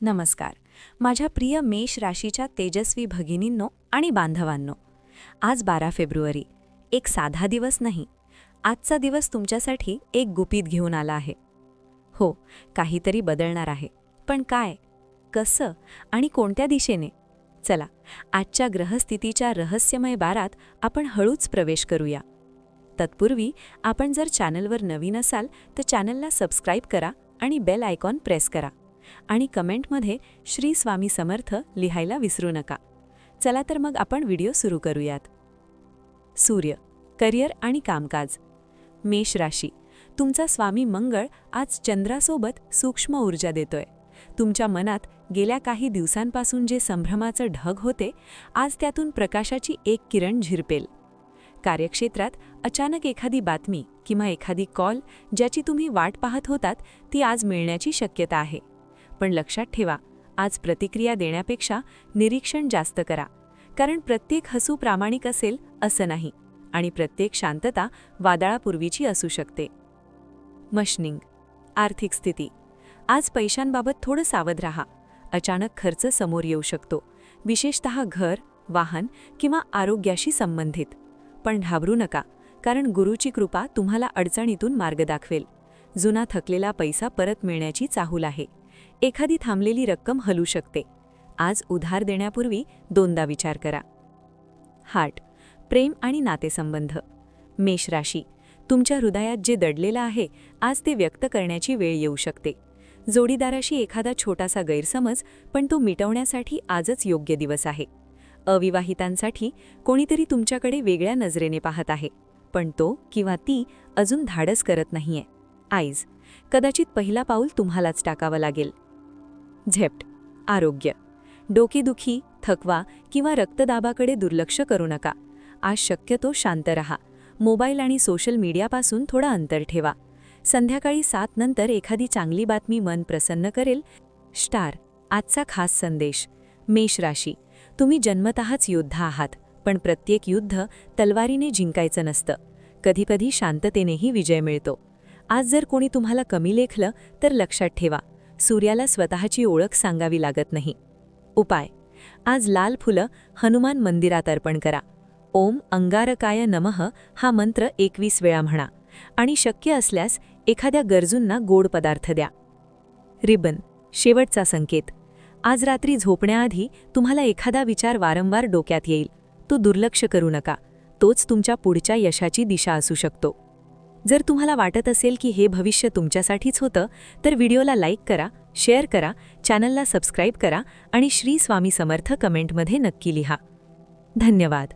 नमस्कार. माझ्या प्रिय मेष राशीच्या तेजस्वी भगिनींनो आणि बांधवांनो, आज 12 फेब्रुवारी. एक साधा दिवस नाही. आजचा दिवस तुमच्यासाठी एक गुपित घेऊन आला आहे. हो, काहीतरी बदलणार आहे. पण काय, कसं आणि कोणत्या दिशेने? चला, आजच्या ग्रहस्थितीच्या रहस्यमय बारात आपण हळूच प्रवेश करूया. तत्पूर्वी आपण जर चॅनलवर नवीन असाल तर चॅनलला सबस्क्राईब करा आणि बेल आयकॉन प्रेस करा. आणि कमेंटमध्ये श्री स्वामी समर्थ लिहायला विसरू नका. चला तर मग आपण व्हिडिओ सुरू करूयात. सूर्य, करिअर आणि कामकाज. मेष राशी, तुमचा स्वामी मंगळ आज चंद्रासोबत सूक्ष्म ऊर्जा देतोय. तुमच्या मनात गेल्या काही दिवसांपासून जे संभ्रमाचं ढग होते, आज त्यातून प्रकाशाची एक किरण झिरपेल. कार्यक्षेत्रात अचानक एखादी बातमी किंवा एखादी कॉल ज्याची तुम्ही वाट पाहत होतात ती आज मिळण्याची शक्यता आहे. पण लक्षात ठेवा, आज प्रतिक्रिया देण्यापेक्षा निरीक्षण जास्त करा. कारण प्रत्येक हसू प्रामाणिक असेल असं नाही आणि प्रत्येक शांतता वादळापूर्वीची असू शकते. मशनिंग, आर्थिक स्थिती. आज पैशांबाबत थोडं सावध राहा. अचानक खर्च समोर येऊ शकतो, विशेषतः घर, वाहन किंवा आरोग्याशी संबंधित. पण घाबरू नका, कारण गुरूची कृपा तुम्हाला अडचणीतून मार्ग दाखवेल. जुना थकलेला पैसा परत मिळण्याची चाहूल आहे. एखादी थांबलेली रक्कम हलू शकते. आज उधार देण्यापूर्वी दोनदा विचार करा. हार्ट, प्रेम आणि नातेसंबंध. मेष राशी, तुमच्या हृदयात जे दडलेलं आहे आज ते व्यक्त करण्याची वेळ येऊ शकते. जोडीदाराशी एखादा छोटासा गैरसमज, पण तो मिटवण्यासाठी आजच योग्य दिवस आहे. अविवाहितांसाठी कोणीतरी तुमच्याकडे वेगळ्या नजरेने पाहत आहे, पण तो किंवा ती अजून धाडस करत नाहीये. आईज, कदाचित पहिला पाऊल तुम्हालाच टाकावं लागेल. झेप्ट, आरोग्य. डोकेदुखी, थकवा किंवा रक्तदाबाकडे दुर्लक्ष करू नका. आज शक्यतो शांत रहा. मोबाईल आणि सोशल मीडियापासून थोडं अंतर ठेवा. संध्याकाळी 7 नंतर एखादी चांगली बातमी मन प्रसन्न करेल. स्टार, आजचा खास संदेश. मेष राशी, तुम्ही जन्मतःच योद्धा आहात, पण प्रत्येक युद्ध तलवारीने जिंकायचं नसतं. कधीकधी शांततेनेही विजय मिळतो. आज जर कोणी तुम्हाला कमी लेखलं तर लक्षात ठेवा, सूर्याला स्वतःची ओळख सांगावी लागत नाही. उपाय, आज लाल फुलं हनुमान मंदिरात अर्पण करा. ओम अंगारकाय नमः हा मंत्र 21 वेळा म्हणा आणि शक्य असल्यास एखाद्या गरजूंना गोड पदार्थ द्या. रिबन, शेवटचा संकेत. आज रात्री झोपण्याआधी तुम्हाला एखादा विचार वारंवार डोक्यात येईल. तो दुर्लक्ष करू नका. तोच तुमच्या पुढच्या यशाची दिशा असू शकतो. जर तुम्हाला वाटत असेल की हे भविष्य तुमच्यासाठीच होतं तर व्हिडिओला लाईक करा, शेअर करा, चॅनलला सबस्क्राईब करा आणि श्री स्वामी समर्थ कमेंटमध्ये नक्की लिहा. धन्यवाद.